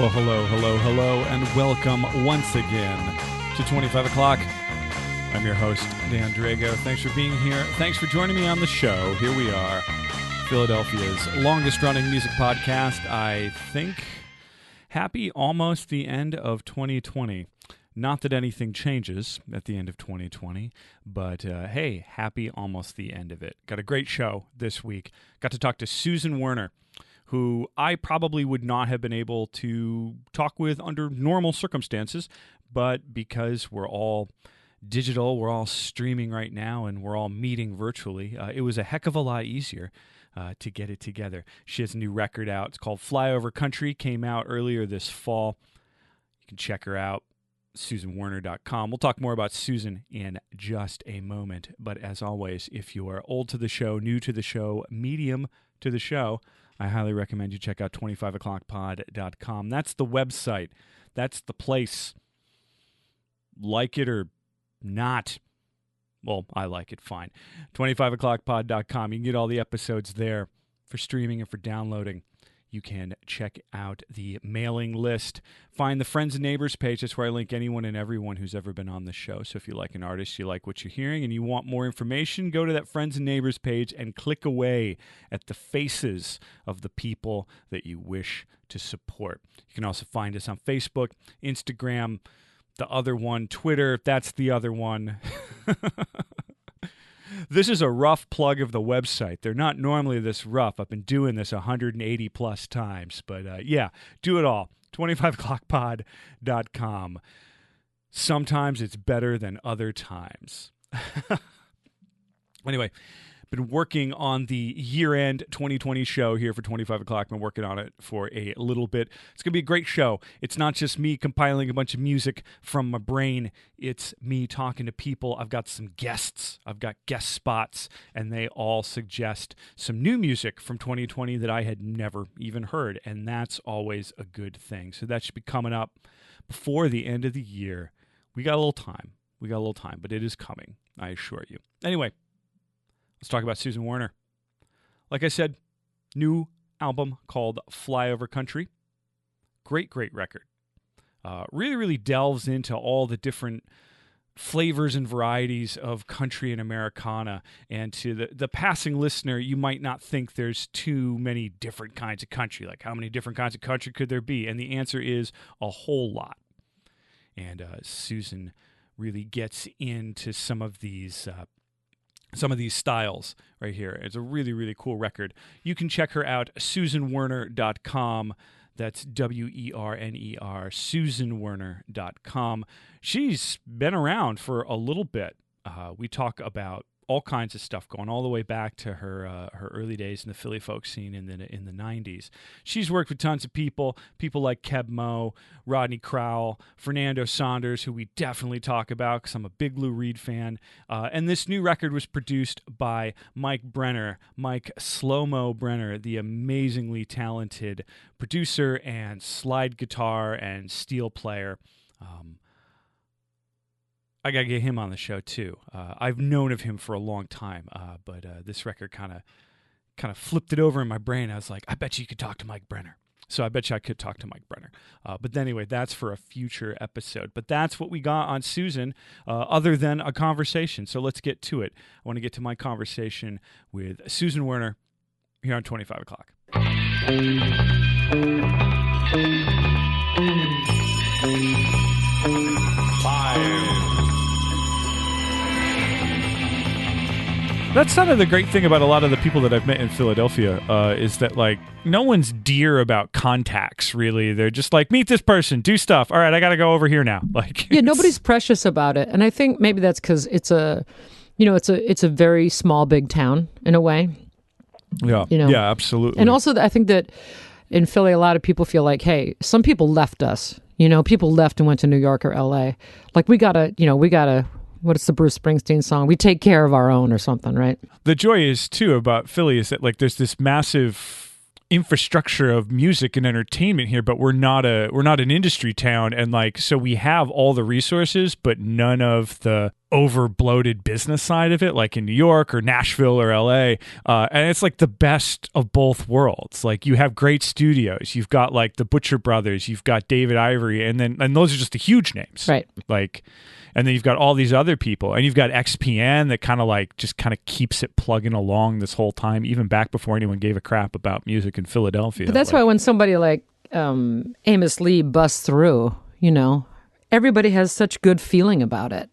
Well, hello, and welcome once again to 25 o'clock. I'm your host, Dan Drago. Thanks for being here. Thanks for joining me on the show. Here we are, Philadelphia's longest-running music podcast, I think. Happy almost the end of 2020. Not that anything changes at the end of 2020, but hey, happy almost the end of it. Got a great show this week. Got to talk to Susan Werner, who I probably would not have been able to talk with under normal circumstances, but because we're all digital, we're all streaming right now, and we're all meeting virtually, it was a heck of a lot easier to get it together. She has a new record out. It's called Flyover Country, came out earlier this fall. You can check her out, SusanWerner.com. We'll talk more about Susan in just a moment, but as always, if you are old to the show, new to the show, medium to the show, I highly recommend you check out 25o'clockpod.com. That's the website. That's the place. Like it or not. Well, I like it, fine. 25o'clockpod.com. You can get all the episodes there for streaming and for downloading. You can check out the mailing list. Find the Friends and Neighbors page. That's where I link anyone and everyone who's ever been on the show. So if you like an artist, you like what you're hearing, and you want more information, go to that Friends and Neighbors page and click away at the faces of the people that you wish to support. You can also find us on Facebook, Instagram, the other one, Twitter. That's the other one. This is a rough plug of the website. They're not normally this rough. I've been doing this 180 plus times. But yeah, do it all. 25o'clockpod.com. Sometimes it's better than other times. Anyway, been working on the year-end 2020 show here for 25 o'clock. Been working on it for a little bit. It's going to be a great show. It's not just me compiling a bunch of music from my brain. It's me talking to people. I've got some guests. I've got guest spots, and they all suggest some new music from 2020 that I had never even heard, and that's always a good thing. So that should be coming up before the end of the year. We got a little time. But it is coming, I assure you. Anyway, let's talk about Susan Werner. Like I said, new album called Flyover Country. Great record. Really delves into all the different flavors and varieties of country and Americana. And to the passing listener, you might not think there's too many different kinds of country. Like, how many different kinds of country could there be? And the answer is a whole lot. And Susan really gets into some of these styles right here. It's a really cool record. You can check her out, SusanWerner.com. That's WERNER, SusanWerner.com. She's been around for a little bit. We talk about all kinds of stuff going all the way back to her early days in the Philly folk scene in the 90s. She's worked with tons of people like Keb Mo, Rodney Crowell, Fernando Saunders, who we definitely talk about because I'm a big Lou Reed fan. And this new record was produced by Mike Brenner, Mike Slow-Mo Brenner, the amazingly talented producer and slide guitar and steel player. I got to get him on the show, too. I've known of him for a long time, but this record kind of flipped it over in my brain. I was like, I bet you could talk to Mike Brenner. So I bet you I could talk to Mike Brenner. But anyway, that's for a future episode. But that's what we got on Susan, other than a conversation. So let's get to it. I want to get to my conversation with Susan Werner here on 25 o'clock. That's kind of the great thing about a lot of the people that I've met in Philadelphia is that, like, no one's dear about contacts, really. They're just like, meet this person, do stuff. All right, I got to go over here now. Like, yeah, nobody's precious about it. And I think maybe that's because it's a very small, big town in a way. Yeah, yeah, absolutely. And also, I think that in Philly, a lot of people feel like, hey, some people left us. People left and went to New York or LA. Like, we gotta, what's the Bruce Springsteen song? We take care of our own or something, right? The joy is, too, about Philly is that, like, there's this massive infrastructure of music and entertainment here, but we're not an industry town, and, like, so we have all the resources, but none of the over bloated business side of it, like in New York or Nashville or LA. And it's like the best of both worlds. Like you have great studios. You've got like the Butcher Brothers, you've got David Ivory, and those are just the huge names. Right. Like, and then you've got all these other people, and you've got XPN that kind of keeps it plugging along this whole time, even back before anyone gave a crap about music in Philadelphia. But that's why when somebody like Amos Lee busts through, everybody has such good feeling about it.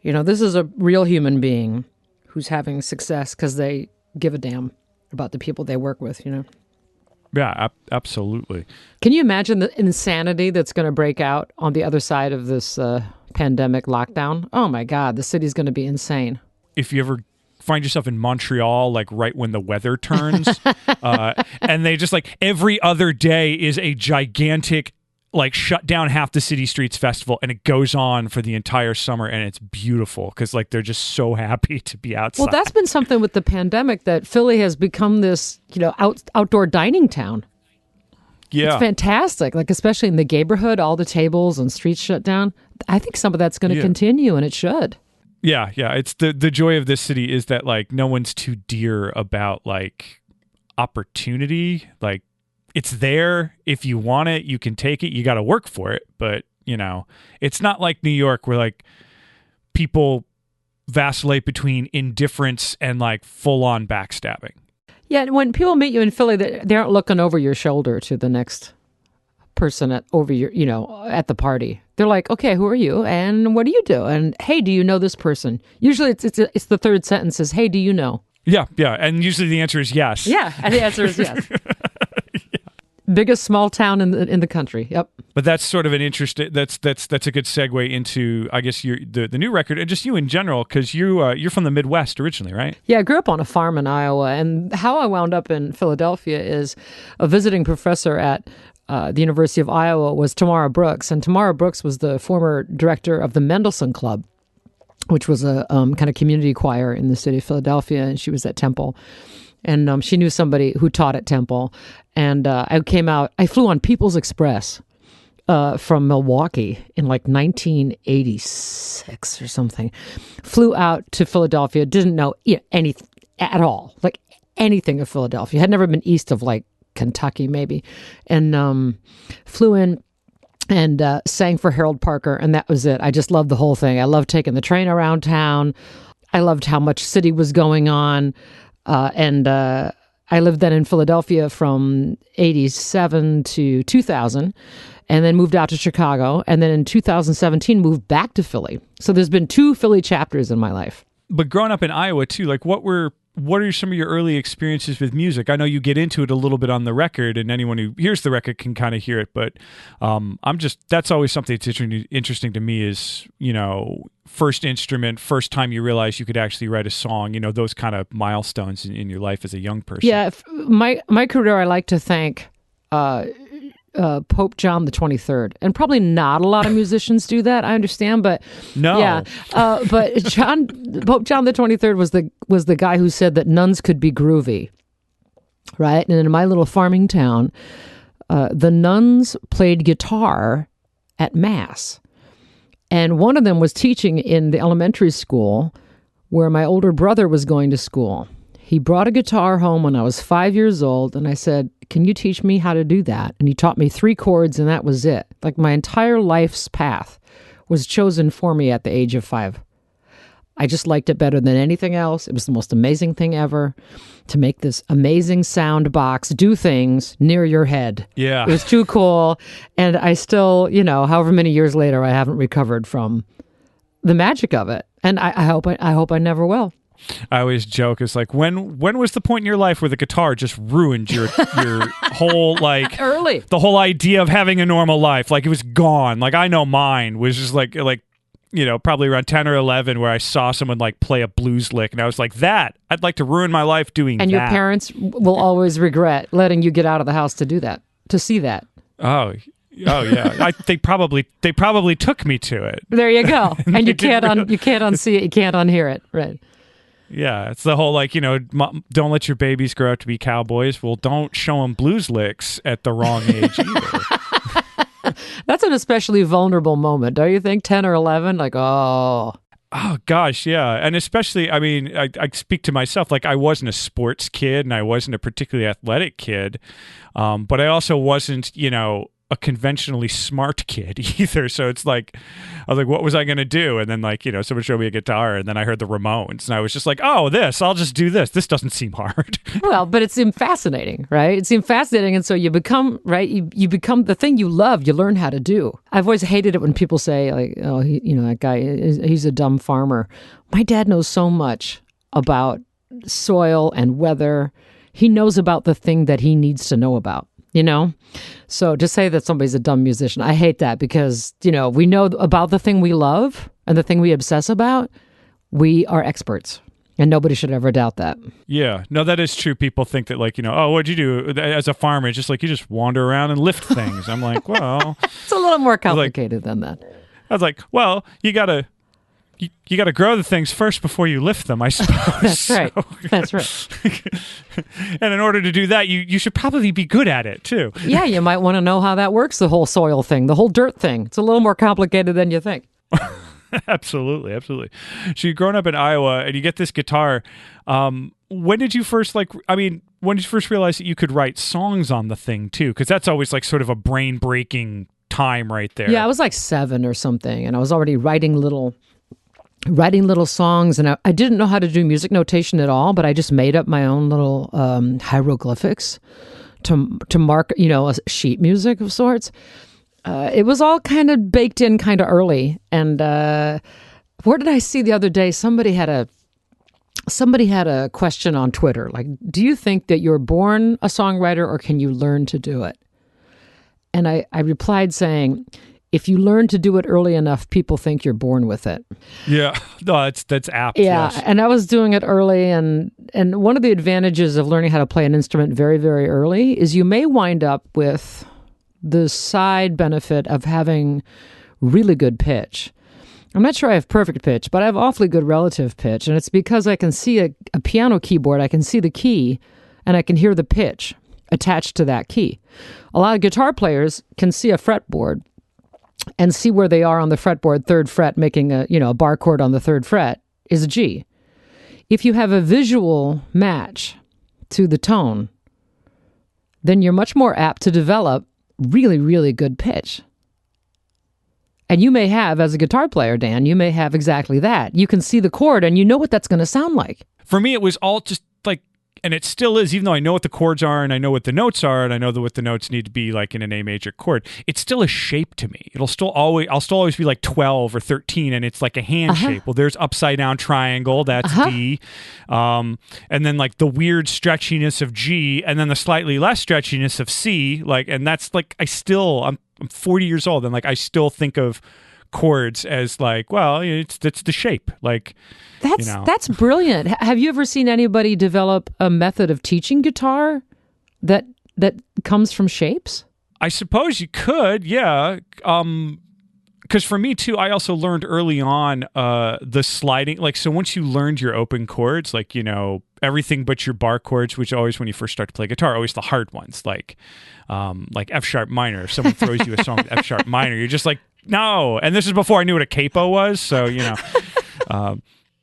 This is a real human being who's having success because they give a damn about the people they work with, Yeah, absolutely. Can you imagine the insanity that's going to break out on the other side of this pandemic lockdown? Oh my God, the city's going to be insane. If you ever find yourself in Montreal, like right when the weather turns, and they just like every other day is a gigantic like shut down half the city streets festival, and it goes on for the entire summer, and it's beautiful because like they're just so happy to be outside. Well, that's been something with the pandemic, that Philly has become this outdoor dining town. Yeah, it's fantastic. Like especially in the neighborhood, all the tables and streets shut down. I think some of that's going to continue, and it should. Yeah. It's the joy of this city is that like no one's too dear about like opportunity. Like it's there. If you want it, you can take it. You got to work for it. But, it's not like New York where like people vacillate between indifference and like full on backstabbing. Yeah. And when people meet you in Philly, they aren't looking over your shoulder to the next person at the party. They're like, okay, who are you? And what do you do? And hey, do you know this person? Usually it's the third sentence is, hey, do you know? Yeah. And usually the answer is yes. Yeah. And the answer is yes. Biggest small town in the country. Yep. But that's sort of an interesting. That's a good segue into, I guess, the new record and just you in general, because you're from the Midwest originally, right? Yeah, I grew up on a farm in Iowa, and how I wound up in Philadelphia is a visiting professor at the University of Iowa was Tamara Brooks, and Tamara Brooks was the former director of the Mendelssohn Club, which was a kind of community choir in the city of Philadelphia, and she was at Temple. And she knew somebody who taught at Temple. And I flew on People's Express from Milwaukee in like 1986 or something. Flew out to Philadelphia, didn't know anything at all, like anything of Philadelphia. Had never been east of like Kentucky maybe. And flew in and sang for Harold Parker, and that was it. I just loved the whole thing. I loved taking the train around town. I loved how much city was going on. And I lived then in Philadelphia from 87 to 2000, and then moved out to Chicago. And then in 2017, moved back to Philly. So there's been 2 Philly chapters in my life. But growing up in Iowa too, like what are some of your early experiences with music? I know you get into it a little bit on the record, and anyone who hears the record can kind of hear it. But that's always something that's interesting to me is, first instrument, first time you realize you could actually write a song, those kind of milestones in your life as a young person. Yeah, my career, I like to thank Pope John the 23rd, and probably not a lot of musicians do that. I understand, but no, yeah. But Pope John the 23rd was the guy who said that nuns could be groovy, right? And in my little farming town, the nuns played guitar at mass, and one of them was teaching in the elementary school where my older brother was going to school. He brought a guitar home when I was 5 years old, and I said, can you teach me how to do that? And he taught me 3 chords, and that was it. Like my entire life's path was chosen for me at the age of 5. I just liked it better than anything else. It was the most amazing thing ever to make this amazing sound box do things near your head. Yeah. It was too cool. And I still, however many years later, I haven't recovered from the magic of it. And I hope I never will. I always joke, it's like, when was the point in your life where the guitar just ruined your whole, like, early, the whole idea of having a normal life? Like, it was gone. Like, I know mine was just like probably around 10 or 11 where I saw someone like play a blues lick, and I was like, I'd like to ruin my life doing that. And your parents will always regret letting you get out of the house to do that, to see that. Oh yeah, they probably took me to it. There you go. And you can't unsee it, you can't unhear it, right? Yeah, it's the whole don't let your babies grow up to be cowboys. Well, don't show them blues licks at the wrong age either. That's an especially vulnerable moment, don't you think? 10 or 11, like, oh. Oh gosh, yeah, and especially, I mean, I speak to myself. Like, I wasn't a sports kid, and I wasn't a particularly athletic kid, but I also wasn't, a conventionally smart kid either. So it's like, I was like, what was I going to do? And then, like, someone showed me a guitar, and then I heard the Ramones, and I was just like, oh, I'll just do this. This doesn't seem hard. Well, but it seemed fascinating, right? It seemed fascinating, and so you become, right? You become the thing you love. You learn how to do. I've always hated it when people say, like, oh, that guy, he's a dumb farmer. My dad knows so much about soil and weather. He knows about the thing that he needs to know about. So to say that somebody's a dumb musician, I hate that, because, we know about the thing we love and the thing we obsess about. We are experts, and nobody should ever doubt that. Yeah, no, that is true. People think that, like, oh, what'd you do as a farmer? It's just like, you just wander around and lift things. I'm like, well, it's a little more complicated than that. I was like, well, you gotta grow the things first before you lift them, I suppose. That's right. That's right. And in order to do that, you should probably be good at it, too. Yeah, you might want to know how that works, the whole soil thing, the whole dirt thing. It's a little more complicated than you think. Absolutely. So you've grown up in Iowa, and you get this guitar. When did you first, when did you first realize that you could write songs on the thing, too? Because that's always, like, sort of a brain-breaking time right there. Yeah, I was like 7 or something, and I was already writing little songs, and I didn't know how to do music notation at all, but I just made up my own little hieroglyphics to mark, a sheet music of sorts. It was all kind of baked in kind of early. And where did I see the other day? Somebody had a question on Twitter, like, do you think that you're born a songwriter, or can you learn to do it? And I replied saying, if you learn to do it early enough, people think you're born with it. Yeah, no, that's apt. Yeah, yes. And I was doing it early, and one of the advantages of learning how to play an instrument very, very early is you may wind up with the side benefit of having really good pitch. I'm not sure I have perfect pitch, but I have awfully good relative pitch, and it's because I can see a piano keyboard, I can see the key, and I can hear the pitch attached to that key. A lot of guitar players can see a fretboard and see where they are on the fretboard, 3rd fret, making a bar chord on the 3rd fret is a G. If you have a visual match to the tone, then you're much more apt to develop really, really good pitch. And you may have, as a guitar player, Dan, you may have exactly that. You can see the chord and you know what that's going to sound like. For me, it was all just like, and it still is, even though I know what the chords are and I know what the notes are and I know what the notes need to be like in an A major chord, it's still a shape to me. I'll still always be like 12 or 13, and it's like a hand shape. Well, there's upside down triangle, that's D. And then like the weird stretchiness of G, and then the slightly less stretchiness of C, like, and that's like, I'm 40 years old, and like I still think of chords as like, well, it's the shape. Like, that's brilliant. Have you ever seen anybody develop a method of teaching guitar that comes from shapes? I suppose you could, yeah. Because for me too, I also learned early on the sliding. Like, so once you learned your open chords, like, everything but your bar chords, which always, when you first start to play guitar, always the hard ones, like F sharp minor. If someone throws you a song with F sharp minor, you're just like, no. And this is before I knew what a capo was, so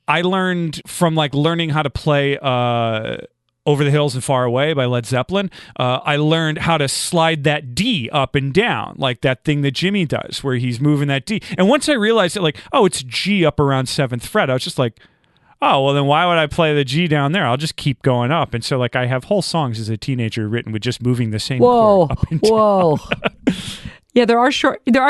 I learned from like learning how to play Over the Hills and Far Away by Led Zeppelin. I learned how to slide that D up and down, like that thing that Jimmy does where he's moving that D. And once I realized that, like, oh, it's G up around 7th fret, I was just like, oh, well, then why would I play the G down there? I'll just keep going up. And so, like, I have whole songs as a teenager written with just moving the same chord up and down. Yeah, there are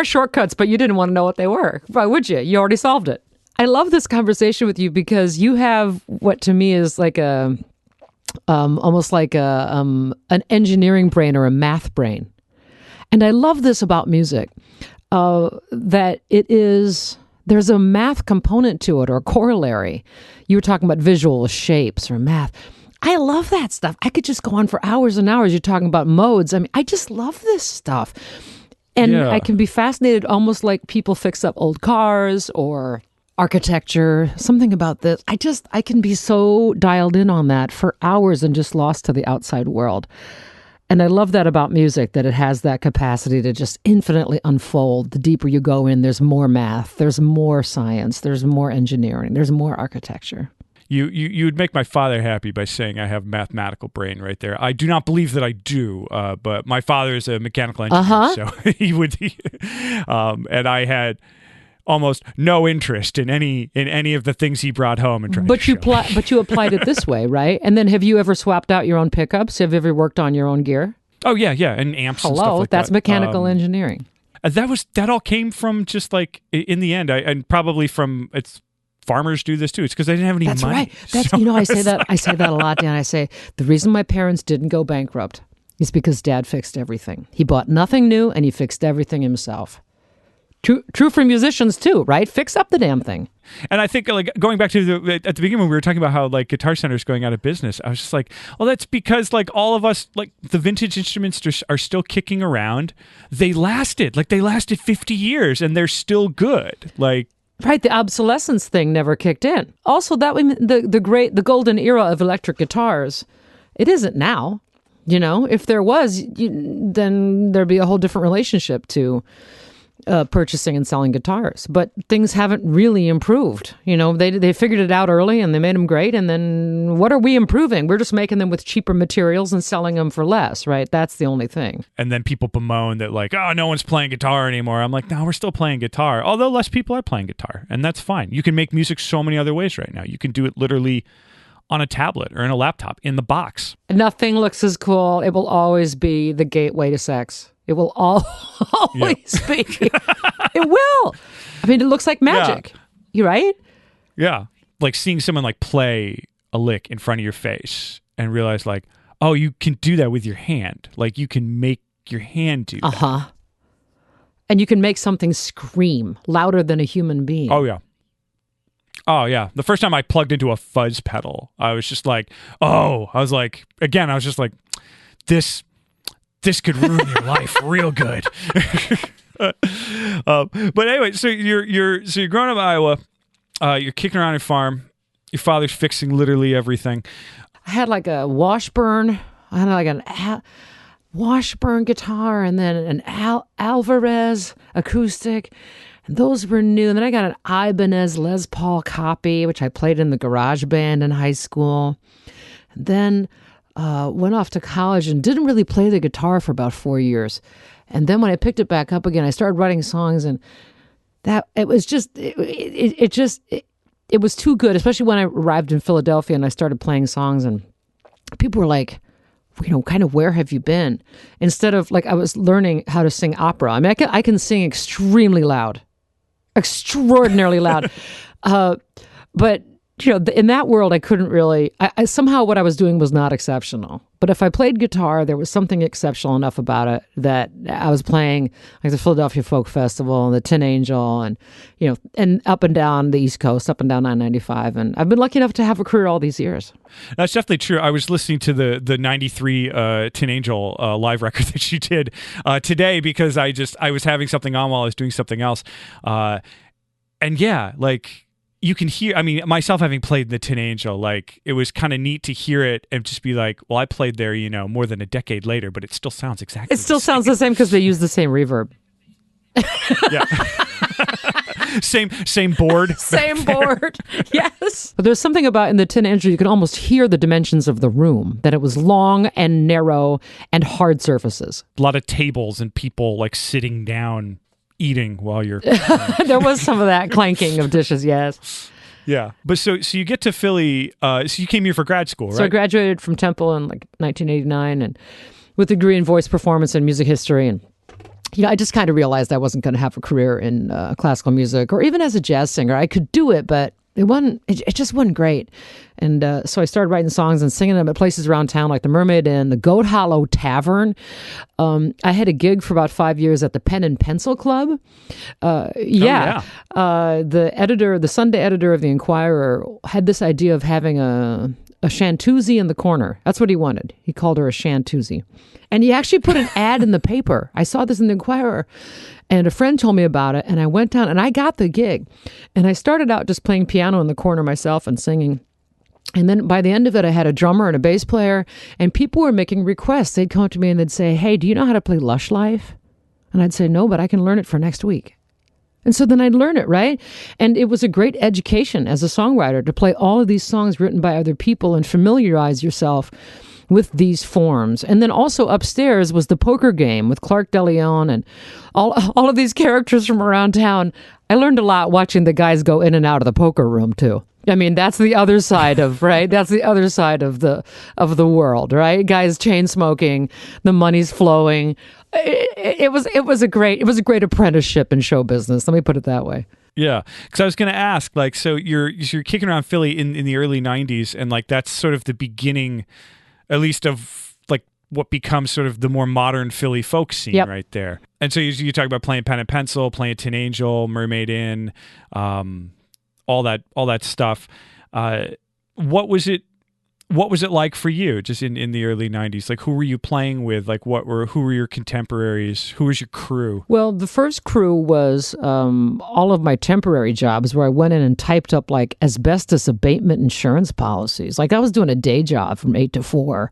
shortcuts, but you didn't want to know what they were. Why would you? You already solved it. I love this conversation with you because you have what to me is like almost like an engineering brain or a math brain. And I love this about music, that there's a math component to it or corollary. You were talking about visual shapes or math. I love that stuff. I could just go on for hours and hours. You're talking about modes. I mean, I just love this stuff. And I can be fascinated, almost like people fix up old cars or architecture, something about this. I can be so dialed in on that for hours and just lost to the outside world. And I love that about music, that it has that capacity to just infinitely unfold. The deeper you go in, there's more math, there's more science, there's more engineering, there's more architecture. You would make my father happy by saying I have a mathematical brain right there. I do not believe that I do, but my father is a mechanical engineer, so he would. And I had almost no interest in any of the things he brought home and tried. But you applied it this way, right? And then have you ever swapped out your own pickups? Have you ever worked on your own gear? Oh yeah, and amps. Hello, and stuff like that's that. mechanical engineering. That all came from just like in the end, and probably from it's. Farmers do this too. It's because they didn't have any money. That's right. I say that. I say that a lot, Dan. I say the reason my parents didn't go bankrupt is because Dad fixed everything. He bought nothing new, and he fixed everything himself. True for musicians too, right? Fix up the damn thing. And I think, like, going back to at the beginning when we were talking about how like Guitar Center is going out of business, I was just like, well, that's because like all of us, like the vintage instruments are still kicking around. They lasted 50 years, and they're still good. Like. Right, the obsolescence thing never kicked in. Also, the golden era of electric guitars, it isn't now. You know, if there was, then there'd be a whole different relationship to purchasing and selling guitars. But things haven't really improved. You know, they figured it out early and they made them great. And then what are we improving? We're just making them with cheaper materials and selling them for less, right? That's the only thing. And then people bemoan that like, oh, no one's playing guitar anymore. I'm like, no, we're still playing guitar. Although less people are playing guitar. And that's fine. You can make music so many other ways right now. You can do it literally on a tablet or in a laptop, in the box. Nothing looks as cool. It will always be the gateway to sex. It will always be. It will. I mean, it looks like magic. Yeah. You right? Yeah. Like seeing someone like play a lick in front of your face and realize like, oh, you can do that with your hand. Like you can make your hand do that. Uh-huh. And you can make something scream louder than a human being. Oh, yeah. Oh, yeah. The first time I plugged into a fuzz pedal, I was just like, this could ruin your life real good. But anyway, so you're growing up in Iowa. You're kicking around your farm. Your father's fixing literally everything. I had like a Washburn. I had like an Washburn guitar and then an Alvarez acoustic. And those were new. And then I got an Ibanez Les Paul copy, which I played in the garage band in high school. And then went off to college and didn't really play the guitar for about 4 years. And then when I picked it back up again, I started writing songs, and that it was just it was too good, especially when I arrived in Philadelphia and I started playing songs, and people were like, you know, kind of, where have you been? Instead of like, I was learning how to sing opera. I mean, I can sing extremely loud, extraordinarily loud, but. You know, in that world, I couldn't really, I somehow what I was doing was not exceptional. But if I played guitar, there was something exceptional enough about it that I was playing like the Philadelphia Folk Festival and the Tin Angel and, you know, and up and down the East Coast, up and down 995. And I've been lucky enough to have a career all these years. That's definitely true. I was listening to the 93 Tin Angel live record that you did today because I was having something on while I was doing something else. And yeah, like, you can hear, I mean, myself having played the Tin Angel, like, it was kind of neat to hear it and just be like, well, I played there, you know, more than a decade later, but it still sounds exactly the same. It still sounds the same because they use the same reverb. Yeah. Same board. Same board. Yes. But there's something about in the Tin Angel, you can almost hear the dimensions of the room, that it was long and narrow and hard surfaces. A lot of tables and people like sitting down eating while you're there was some of that clanking of dishes, yes. Yeah. But so you get to Philly, so you came here for grad school, right? So I graduated from Temple in like 1989 and with a degree in voice performance and music history. And you know, I just kind of realized I wasn't going to have a career in classical music or even as a jazz singer. I could do it, but it just wasn't great. And so I started writing songs and singing them at places around town like the Mermaid Inn, the Goat Hollow Tavern. I had a gig for about 5 years at the Pen and Pencil Club. The Sunday editor of the Inquirer had this idea of having a Shantoozy in the corner. That's what he wanted. He called her a Shantoozy. And he actually put an ad in the paper. I saw this in the Inquirer. And a friend told me about it, and I went down, and I got the gig. And I started out just playing piano in the corner myself and singing. And then by the end of it, I had a drummer and a bass player, and people were making requests. They'd come up to me and they'd say, hey, do you know how to play Lush Life? And I'd say, no, but I can learn it for next week. And so then I'd learn it, right? And it was a great education as a songwriter to play all of these songs written by other people and familiarize yourself with these forms. And then also upstairs was the poker game with Clark DeLeon and all of these characters from around town. I learned a lot watching the guys go in and out of the poker room too. I mean, that's the other side of, right? That's the other side of the world, right? Guys chain smoking, the money's flowing. It was a great apprenticeship in show business. Let me put it that way. Yeah, because I was going to ask, like, so you're kicking around Philly in the early '90s, and like that's sort of the beginning, at least of like what becomes sort of the more modern Philly folk scene, yep. right there. And so you talk about playing Pen and Pencil, playing Tin Angel, Mermaid Inn, all that stuff. What was it like for you just in the early 90s? Like, who were you playing with? Like, who were your contemporaries? Who was your crew? Well, the first crew was all of my temporary jobs where I went in and typed up like asbestos abatement insurance policies. Like I was doing a day job from 8 to 4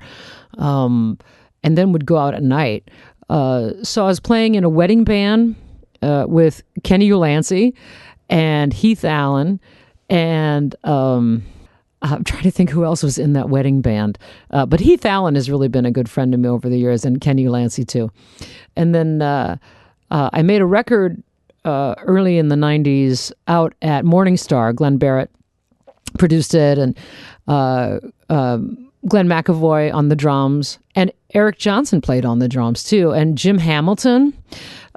and then would go out at night. So I was playing in a wedding band with Kenny Ulansey and Heath Allen, and I'm trying to think who else was in that wedding band. But Heath Allen has really been a good friend to me over the years, and Kenny Ulansey too. And then I made a record early in the 90s out at Morning Star. Glenn Barrett produced it, and Glenn McAvoy on the drums, and Eric Johnson played on the drums too, and Jim Hamilton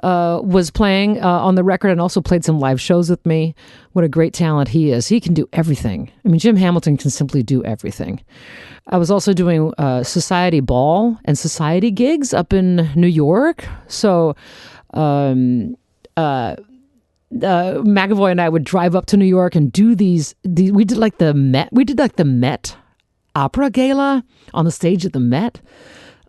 was playing on the record and also played some live shows with me. What a great talent he is. He can do everything. I mean, Jim Hamilton can simply do everything. I was also doing society ball and society gigs up in New York. So McAvoy and I would drive up to New York and do these we did like the Met Opera Gala on the stage at the Met.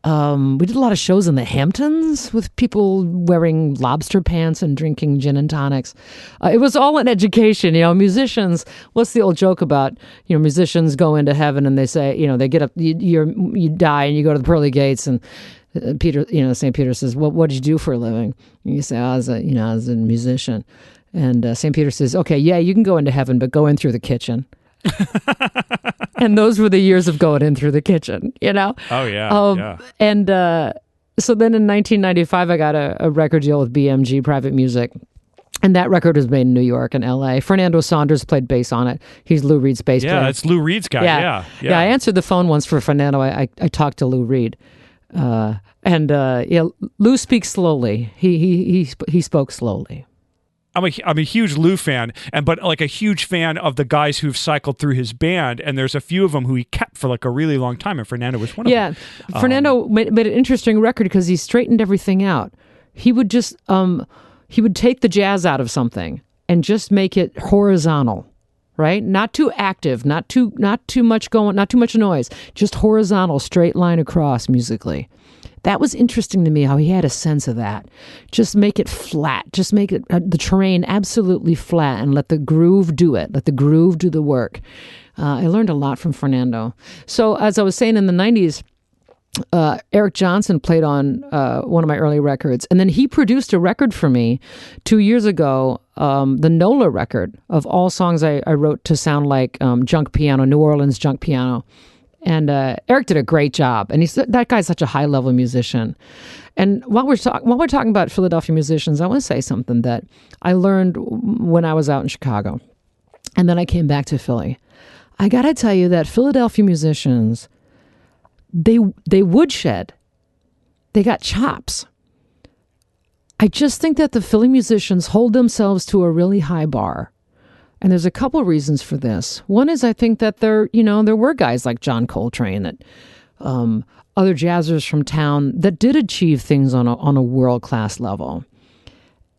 We did a lot of shows in the Hamptons with people wearing lobster pants and drinking gin and tonics. It was all an education, musicians. What's the old joke about, musicians go into heaven and they say, they get up, you die and you go to the pearly gates, and Peter, St. Peter says, well, what did you do for a living? And you say, I was a musician. And St. Peter says, okay, yeah, you can go into heaven, but go in through the kitchen. And those were the years of going in through the kitchen, Oh, yeah. Yeah. And so then in 1995, I got a record deal with BMG Private Music. And that record was made in New York and L.A. Fernando Saunders played bass on it. He's Lou Reed's bass player. Yeah, it's Lou Reed's guy. Yeah. I answered the phone once for Fernando. I talked to Lou Reed. Lou speaks slowly. He spoke slowly. I'm a huge Lou fan, but like a huge fan of the guys who've cycled through his band, and there's a few of them who he kept for like a really long time, and Fernando was one of them. Yeah, Fernando made an interesting record because he straightened everything out. He would just he would take the jazz out of something and just make it horizontal, right? Not too active, not too much going, not too much noise, just horizontal, straight line across musically. That was interesting to me, how he had a sense of that. Just make it flat. Just make it the terrain absolutely flat and let the groove do it. Let the groove do the work. I learned a lot from Fernando. So as I was saying, in the 90s, Eric Johnson played on one of my early records. And then he produced a record for me 2 years ago, the NOLA record of all songs I wrote to sound like junk piano, New Orleans junk piano. And Eric did a great job, and that guy's such a high-level musician. And while we're talking about Philadelphia musicians, I want to say something that I learned when I was out in Chicago, and then I came back to Philly. I got to tell you that Philadelphia musicians, they woodshed. They got chops. I just think that the Philly musicians hold themselves to a really high bar. And there's a couple reasons for this. One is I think that there were guys like John Coltrane, that other jazzers from town that did achieve things on a world-class level.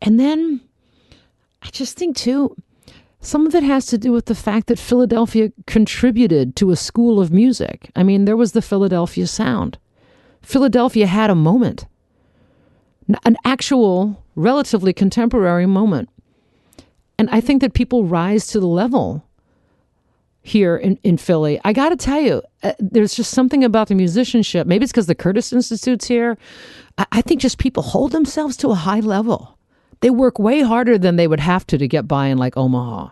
And then I just think, too, some of it has to do with the fact that Philadelphia contributed to a school of music. I mean, there was the Philadelphia sound. Philadelphia had a moment, an actual, relatively contemporary moment. And I think that people rise to the level here in Philly. I got to tell you, there's just something about the musicianship. Maybe it's because the Curtis Institute's here. I think just people hold themselves to a high level. They work way harder than they would have to get by in like Omaha.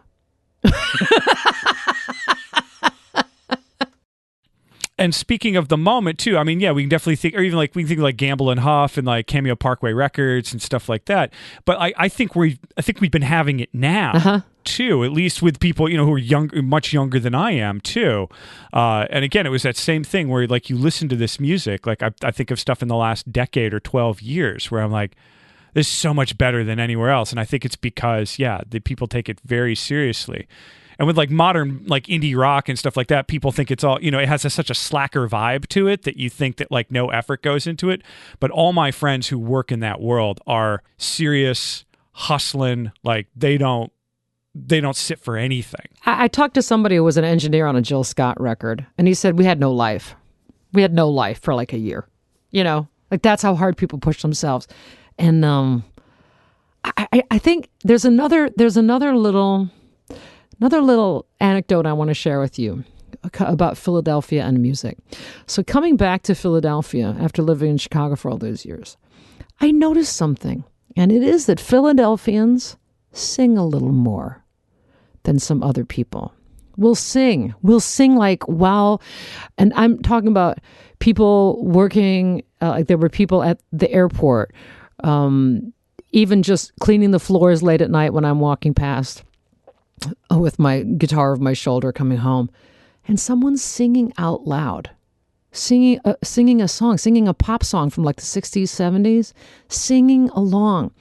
And speaking of the moment too, I mean, yeah, we can definitely think, or even like we can think like Gamble and Huff and like Cameo Parkway Records and stuff like that. But I think we've been having it now too, at least with people, who are much younger than I am too. And again, it was that same thing where like you listen to this music, like I think of stuff in the last decade or 12 years where I'm like, this is so much better than anywhere else. And I think it's because, the people take it very seriously. And with like modern like indie rock and stuff like that, people think it's all, it has such a slacker vibe to it that you think that like no effort goes into it. But all my friends who work in that world are serious, hustling, like they don't sit for anything. I talked to somebody who was an engineer on a Jill Scott record, and he said we had no life. We had no life for like a year. Like that's how hard people push themselves. And I think there's another little anecdote I want to share with you about Philadelphia and music. So coming back to Philadelphia after living in Chicago for all those years, I noticed something, and it is that Philadelphians sing a little more than some other people. We'll sing like wow. And I'm talking about people working, like there were people at the airport, even just cleaning the floors late at night when I'm walking past with my guitar over my shoulder coming home, and someone's singing out loud, singing a song, singing a pop song from like the 60s, 70s, singing along.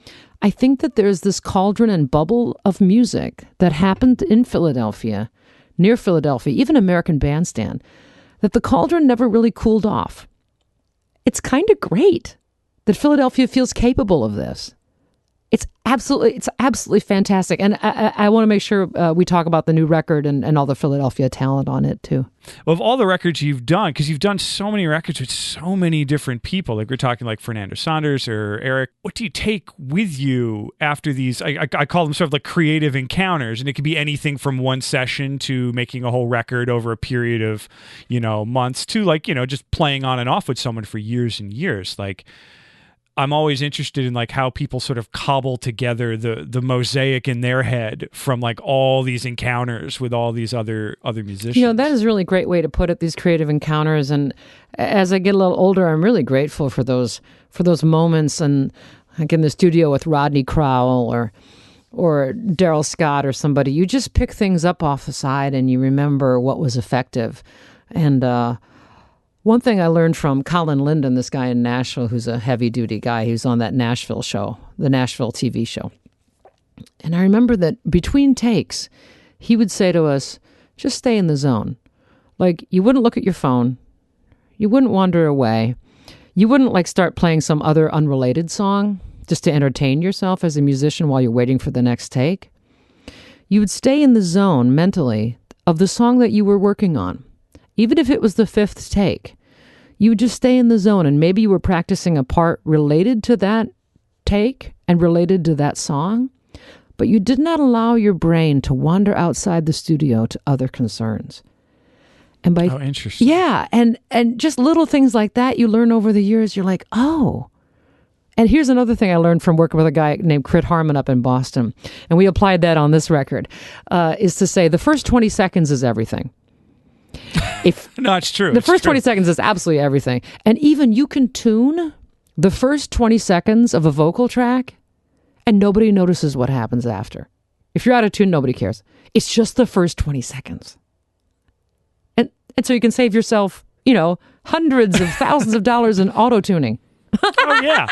I think that there's this cauldron and bubble of music that happened in Philadelphia, near Philadelphia, even American Bandstand, that the cauldron never really cooled off. It's kind of great that Philadelphia feels capable of this. It's absolutely fantastic. And I want to make sure we talk about the new record and all the Philadelphia talent on it too. Well, of all the records you've done, because you've done so many records with so many different people, like we're talking like Fernando Saunders or Eric, what do you take with you after these? I call them sort of like creative encounters, and it could be anything from one session to making a whole record over a period of, months to like, just playing on and off with someone for years and years. Like, I'm always interested in like how people sort of cobble together the mosaic in their head from like all these encounters with all these other musicians. That is a really great way to put it, these creative encounters. And as I get a little older, I'm really grateful for those moments. And like in the studio with Rodney Crowell or Daryl Scott or somebody, you just pick things up off the side and you remember what was effective. And one thing I learned from Colin Linden, this guy in Nashville, who's a heavy-duty guy, he was on that Nashville show, the Nashville TV show. And I remember that between takes, he would say to us, just stay in the zone. Like, you wouldn't look at your phone. You wouldn't wander away. You wouldn't, like, start playing some other unrelated song just to entertain yourself as a musician while you're waiting for the next take. You would stay in the zone mentally of the song that you were working on. Even if it was the fifth take, you would just stay in the zone, and maybe you were practicing a part related to that take and related to that song, but you did not allow your brain to wander outside the studio to other concerns. And oh, interesting. Yeah, and just little things like that you learn over the years. You're like, oh. And here's another thing I learned from working with a guy named Crit Harmon up in Boston, and we applied that on this record, is to say the first 20 seconds is everything. No, it's true. The first 20 seconds is absolutely everything. And even you can tune the first 20 seconds of a vocal track and nobody notices what happens after. If you're out of tune, nobody cares. It's just the first 20 seconds. And so you can save yourself, hundreds of thousands of dollars in auto-tuning. Oh, yeah.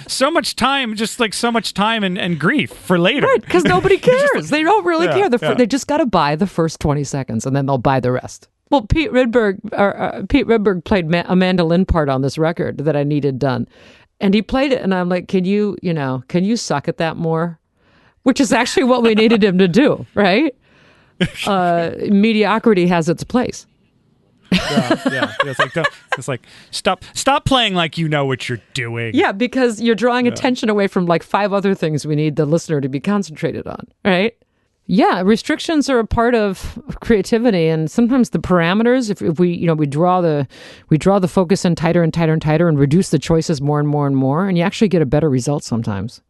So much time and grief for later. Right, because nobody cares. They don't really care. They just got to buy the first 20 seconds and then they'll buy the rest. Well, Pete Rydberg played a mandolin part on this record that I needed done. And he played it and I'm like, can you suck at that more? Which is actually what we needed him to do, right? Mediocrity has its place. Yeah. It's like stop playing like you know what you're doing. Yeah, because you're drawing attention away from like 5 other things we need the listener to be concentrated on, right? Yeah, restrictions are a part of creativity, and sometimes the parameters. If we we draw the focus in tighter and tighter and tighter, and reduce the choices more and more and more, and you actually get a better result sometimes.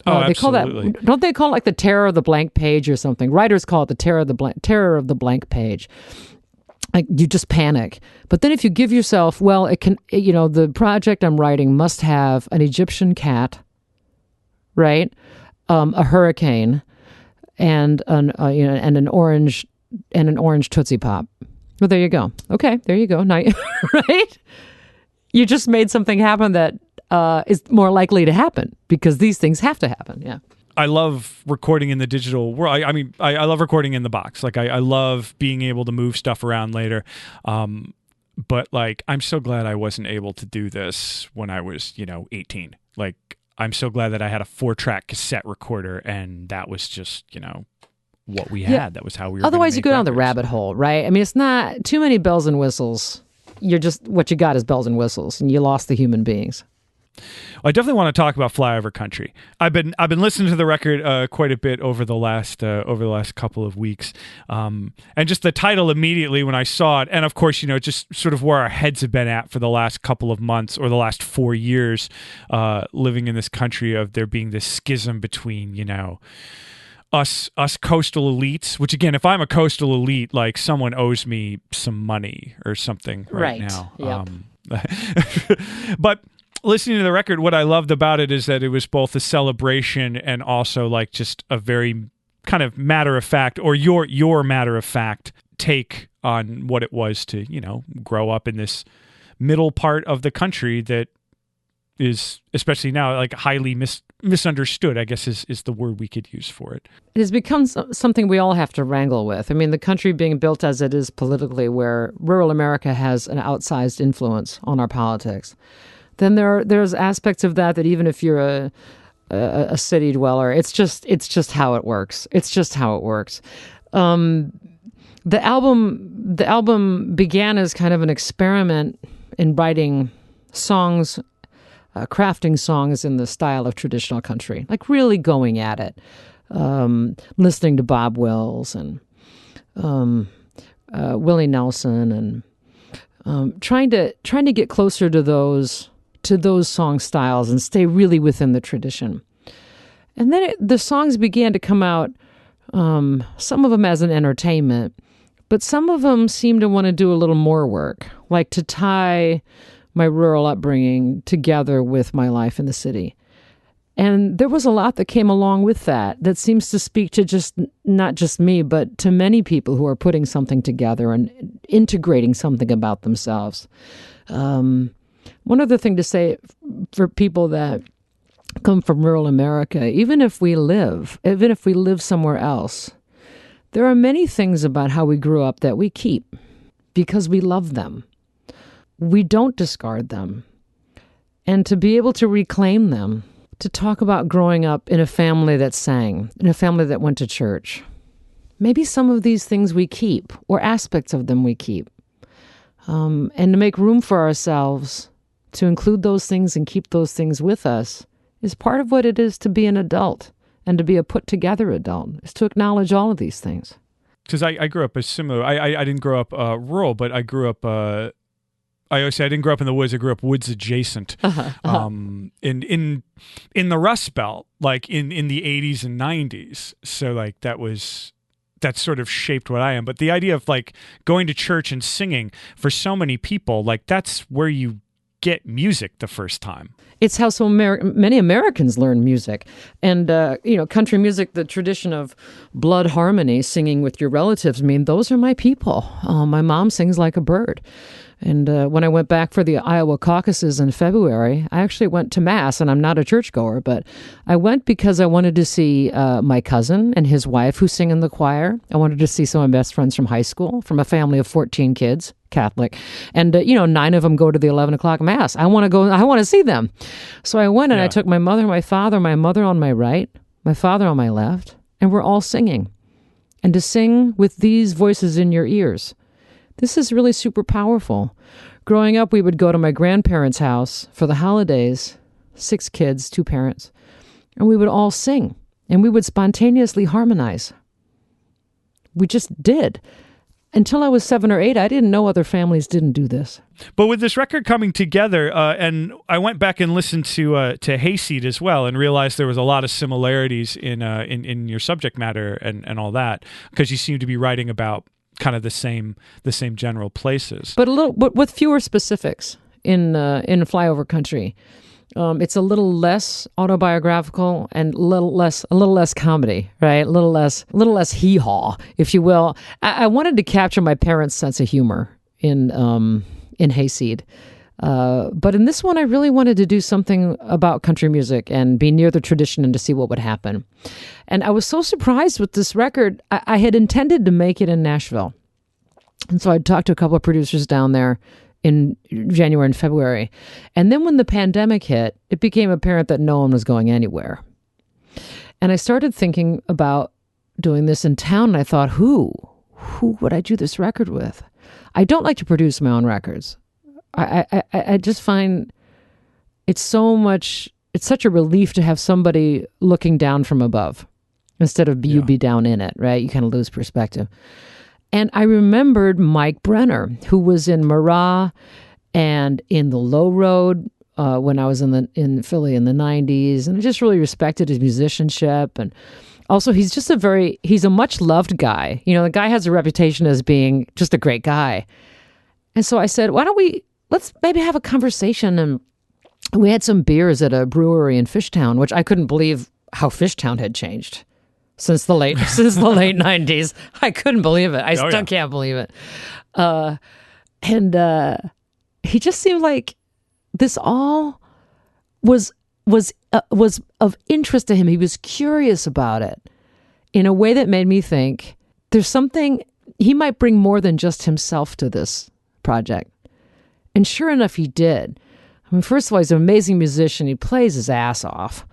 They absolutely. Don't they call it like the terror of the blank page or something? Writers call it the terror of the blank page. Like you just panic. But then if you give yourself, the project I'm writing must have an Egyptian cat, right? A hurricane, and an orange Tootsie Pop. Well, there you go. Okay, there you go. Now, right? You just made something happen that is more likely to happen because these things have to happen. Yeah. I love recording in the digital world. I love recording in the box. Like I love being able to move stuff around later. But like, I'm so glad I wasn't able to do this when I was, 18. Like, I'm so glad that I had a 4-track cassette recorder, and that was just, what we had. Yeah. That was how we were. Otherwise, you go down the rabbit hole, right? I mean, it's not too many bells and whistles. You're just, what you got is bells and whistles, and you lost the human beings. Well, I definitely want to talk about Flyover Country. I've been listening to the record quite a bit over the last couple of weeks, and just the title immediately when I saw it, and of course, just sort of where our heads have been at for the last couple of months or the last 4 years, living in this country, of there being this schism between us coastal elites. Which again, if I'm a coastal elite, like someone owes me some money or something right now. Yep. But listening to the record, what I loved about it is that it was both a celebration and also like just a very kind of matter-of-fact, or your matter-of-fact take on what it was to, grow up in this middle part of the country that is, especially now, like highly misunderstood, I guess is the word we could use for it. It has become something we all have to wrangle with. I mean, the country being built as it is politically, where rural America has an outsized influence on our politics. Then there's aspects of that even if you're a city dweller, it's just how it works. It's just how it works. The album began as kind of an experiment in writing songs, crafting songs in the style of traditional country, like really going at it, listening to Bob Wills and Willie Nelson, and trying to get closer to those song styles and stay really within the tradition. And then the songs began to come out, some of them as an entertainment, but some of them seemed to want to do a little more work, like to tie my rural upbringing together with my life in the city. And there was a lot that came along with that seems to speak to not just me, but to many people who are putting something together and integrating something about themselves. One other thing to say for people that come from rural America, even if we live somewhere else, there are many things about how we grew up that we keep because we love them. We don't discard them. And to be able to reclaim them, to talk about growing up in a family that sang, in a family that went to church, maybe some of these things we keep, or aspects of them we keep, and to make room for ourselves to include those things and keep those things with us is part of what it is to be an adult and to be a put-together adult, is to acknowledge all of these things. Because I grew up a similar... I didn't grow up rural, but I grew up... I always say I didn't grow up in the woods. I grew up woods adjacent. In the Rust Belt, like in the 80s and 90s. So like that sort of shaped what I am. But the idea of like going to church and singing, for so many people, like that's where you get music the first time. It's how so many Americans learn music. And, country music, the tradition of blood harmony, singing with your relatives, those are my people. My mom sings like a bird. And when I went back for the Iowa caucuses in February, I actually went to Mass, and I'm not a churchgoer, but I went because I wanted to see my cousin and his wife who sing in the choir. I wanted to see some of my best friends from high school, from a family of 14 kids, Catholic. And, 9 of them go to the 11 o'clock Mass. I want to see them. So I went and I took my mother, my father, my mother on my right, my father on my left, and we're all singing. And to sing with these voices in your ears, this is really super powerful. Growing up, we would go to my grandparents' house for the holidays, 6 kids, 2 parents, and we would all sing, and we would spontaneously harmonize. We just did. Until I was 7 or 8, I didn't know other families didn't do this. But with this record coming together, and I went back and listened to Hayseed as well, and realized there was a lot of similarities in your subject matter and all that, because you seem to be writing about kind of the same general places, but with fewer specifics in Flyover Country. It's a little less autobiographical and a little less comedy, right? A little less hee-haw, if you will. I wanted to capture my parents' sense of humor in Hayseed. But in this one, I really wanted to do something about country music and be near the tradition and to see what would happen. And I was so surprised with this record. I had intended to make it in Nashville. And so I talked to a couple of producers down there in January and February. And then when the pandemic hit, it became apparent that no one was going anywhere. And I started thinking about doing this in town, and I thought, who would I do this record with? I don't like to produce my own records. I just find it's such a relief to have somebody looking down from above instead of you be down in it, right? You kind of lose perspective. And I remembered Mike Brenner, who was in Marat and in the Low Road when I was in Philly in the 90s. And I just really respected his musicianship. And also, he's a much loved guy. You know, the guy has a reputation as being just a great guy. And so I said, let's maybe have a conversation. And we had some beers at a brewery in Fishtown, which I couldn't believe how Fishtown had changed. Since the late 90s. I couldn't believe it. I still can't believe it. And he just seemed like this all was of interest to him. He was curious about it in a way that made me think there's something, he might bring more than just himself to this project. And sure enough, he did. I mean, first of all, he's an amazing musician. He plays his ass off